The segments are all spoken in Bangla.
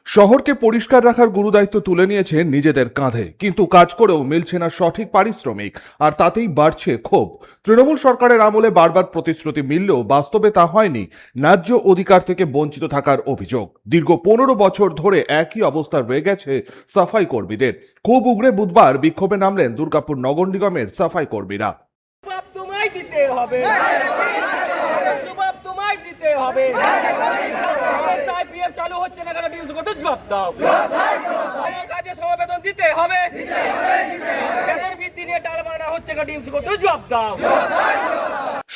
শহরকে পরিষ্কার রাখার গুরুদায়িত্ব তুলে নিয়েছে নিজেদের কাঁধে, কিন্তু কাজ করেও মিলছে না সঠিক পারিশ্রমিক, আর তাতেই বাড়ছে ক্ষোভ। তৃণমূল সরকারের আমলে বারবার প্রতিশ্রুতি মিললেও বাস্তবে তা হয়নি। ন্যায্য অধিকার থেকে বঞ্চিত থাকার অভিযোগ। দীর্ঘ 15 বছর ধরে একই অবস্থা রয়ে গেছে সাফাই কর্মীদের। ক্ষোভ উগরে বুধবার বিক্ষোভে নামলেন দুর্গাপুর নগর নিগমের সাফাই কর্মীরা। জবাব তোমায় দিতে হবে, জবাব তোমায় দিতে হবে। আইপিএফ চালু হচ্ছে না কেন? ডিউস কত জবাব দাও। কাজে সমবেতন দিতে হবে, বেতন বৃদ্ধি নিয়ে টালবানা হচ্ছে না, ডিউস কত জবাব দাও।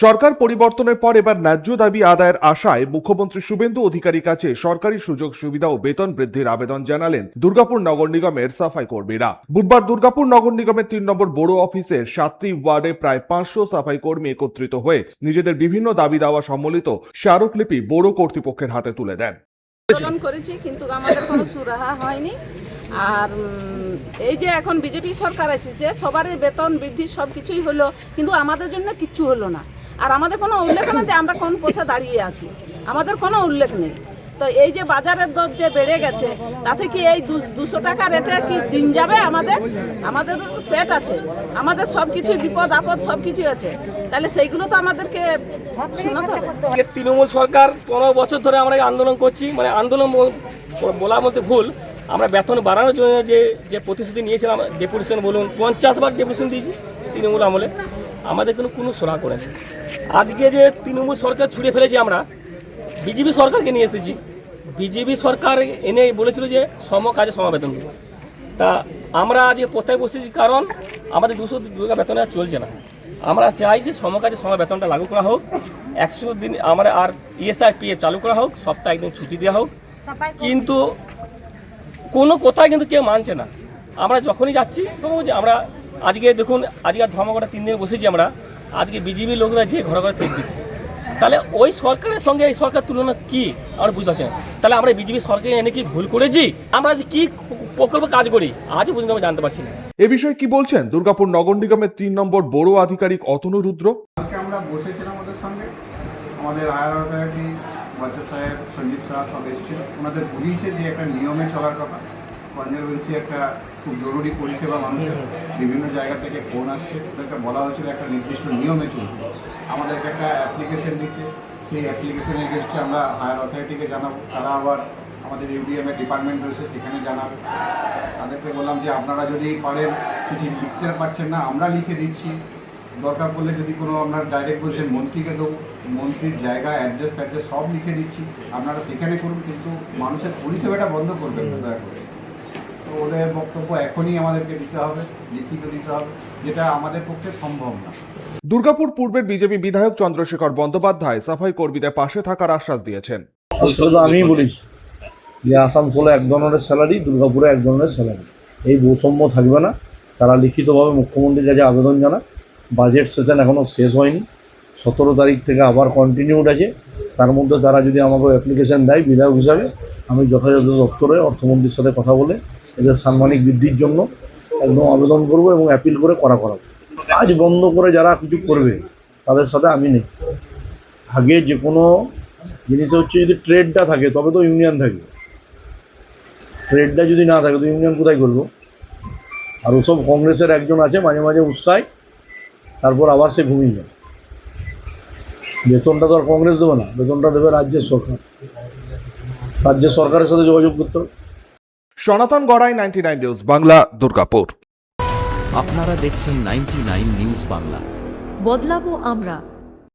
সরকার পরিবর্তনের পর এবার ন্যায্য দাবি আদায়ের আশায় মুখ্যমন্ত্রী শুভেন্দু অধিকারীর কাছে সরকারি সুযোগ সুবিধা ও বেতন বৃদ্ধির আবেদন জানালেন দুর্গাপুর নগর নিগমের সাফাই কর্মীরা। বুধবার দুর্গাপুর নগর নিগমের 3 নম্বর বড় অফিসের 7টি ওয়ার্ডে প্রায় 500 সাফাই কর্মী একত্রিত হয়ে নিজেদের বিভিন্ন দাবি দাওয়া সম্বলিত স্মারকলিপি বড় কর্তৃপক্ষের হাতে তুলে দেন। আন্দোলন করেছি কিন্তু আমাদের কোনো সুরাহা হয়নি। আর এই যে এখন বিজেপি সরকার এসেছে, সবারই বেতন বৃদ্ধি সব কিছুই হলো, কিন্তু আমাদের জন্য কিচ্ছু হলো না। আর আমাদের কোনো উল্লেখ নেই যে আমরা কোন পথে দাঁড়িয়ে আছি, আমাদের কোনো উল্লেখ নেই। তো এই যে বাজারের দর যে বেড়ে গেছে, তাতে কি এই 200 টাকা রেটে কি দিন যাবে? আমাদের পেট আছে, আমাদের সব কিছু বিপদ আপদ সব কিছু আছে, তাহলে সেইগুলো তো আমাদেরকে শোনাতে হবে। তৃণমূল সরকার 15 বছর ধরে আমরা আন্দোলন করছি, মানে আন্দোলন বলার মধ্যে ভুল। আমরা বেতন বাড়ানোর জন্য যে প্রতিশ্রুতি নিয়েছিলাম, ডেপুটেশন বলুন 50 বার ডেপুটেশন দিয়েছি তৃণমূল আমলে, আমাদের কোনো সোনা করেছে। আজকে যে তৃণমূল সরকার ছুড়ে ফেলেছি, আমরা বিজেপি সরকারকে নিয়ে এসেছি। বিজেপি সরকার এনে বলেছিল যে কাজে বেতন দেবো। তা আমরা আজকে কোথায় বসেছি, কারণ আমাদের 200 টাকা বেতনে আর চলছে না। আমরা চাই যে কাজে বেতনটা লাগু করা হোক, 100 দিন আমরা আর ইএসআইপিএফ চালু করা হোক, সপ্তাহে একদিন ছুটি দেওয়া হোক। কিন্তু কোনো কোথায় কিন্তু কেউ মানছে না। আমরা যখনই যাচ্ছি যে আমরা আজকে দেখুন, আজকে ধর্মঘটে 3 দিন বসেছি আমরা। আজকে বিজেপি লোকরা যে ঘরে ঘরে তেল দিচ্ছে, তাহলে ওই সরকারের সঙ্গে এই সরকার তুলনা কি আমরা বুঝতে পারছি না। তাহলে আমরা বিজেপি সরকার এনে কি ভুল করেছি? আমরা যে কি প্রকল্প কাজ করি আজও পর্যন্ত আমি জানতে পারছি না। এ বিষয়ে কি বলছেন দুর্গাপুর নগর নিগমের 3 নম্বর বড় আধিকারিক অতনু রুদ্র। আমরা বসেছিলাম ওদের সঙ্গে, আমাদের আয়ার অথরিটি বাচ্চা সাহেব, সঞ্জীব সাহা সব এসেছিল। ওনাদের বুঝিয়েছে যে একটা নিয়মে চলার কথা। কনজারভেন্সি একটা খুব জরুরি পরিষেবা, মানুষের বিভিন্ন জায়গা থেকে ফোন আসছে, ওদেরকে বলা হয়েছিল একটা নির্দিষ্ট নিয়মে চলবে। আমাদেরকে একটা অ্যাপ্লিকেশন দিচ্ছে, সেই অ্যাপ্লিকেশনের এগেনস্টে আমরা হায়ার অথরিটিকে জানাবো, তারা আবার আমাদের ইউডিএমের ডিপার্টমেন্ট রয়েছে সেখানে জানাবে। তাদেরকে বললাম যে আপনারা যদি পারেন, চিঠি লিখতে পারছেন না আমরা লিখে দিচ্ছি, দরকার পড়লে যদি কোনো আপনার ডাইরেক্ট বলছেন মন্ত্রীকে দেবো, মন্ত্রীর জায়গা অ্যাড্রেস সব লিখে দিচ্ছি, আপনারা সেখানে করুন, কিন্তু মানুষের পরিষেবাটা বন্ধ করবেন না দয়া করে। তো ওদের বক্তব্য এখনই আমাদেরকে দিতে হবে, লিখিত দিতে হবে, যেটা আমাদের পক্ষে সম্ভব না। দুর্গাপুর পূর্বের বিজেপি বিধায়ক চন্দ্রশেখর বন্দ্যোপাধ্যায় সাফাই কর্মীদের পাশে থাকার আশ্বাস দিয়েছেন। আমি বলেছি যে আসানসোলে এক ধরনের স্যালারি, দুর্গাপুরে এক ধরনের স্যালারি, এই বৈষম্য থাকবে না। তারা লিখিতভাবে মুখ্যমন্ত্রীর কাছে আবেদন জানাক। বাজেট সেশন এখনও শেষ হয়নি, 17 তারিখ থেকে আবার কন্টিনিউড আছে। তার মধ্যে তারা যদি আমাকে অ্যাপ্লিকেশান দেয় বিধায়ক হিসাবে, আমি যথাযথ দপ্তরে অর্থমন্ত্রীর সাথে কথা বলে এদের সাম্মানিক বৃদ্ধির জন্য একদম আবেদন করব এবং অ্যাপিল করে করাবো। কাজ বন্ধ করে যারা কিছু করবে তাদের সাথে আমি নেই। আগে যে কোনো জিনিসে হচ্ছে যদি ট্রেডটা থাকে তবে তো ইউনিয়ন থাকবে, ট্রেডটা যদি না থাকে তো ইউনিয়ন কোথায় করবো? আর ওসব কংগ্রেসের একজন আছে মাঝে মাঝে উস্কায়, তারপর আবার সে ঘুমিয়ে যায়। বেতনটা তো আর কংগ্রেস দেবে না, বেতনটা দেবে রাজ্যের সরকার। রাজ্যের সরকারের সাথে যোগাযোগ করতে হবে। সনাতন গড়াই, 99 নিউজ বাংলা, দুর্গাপুর। আপনারা দেখছেন 99 নিউজ বাংলা। বদলাবো আমরা।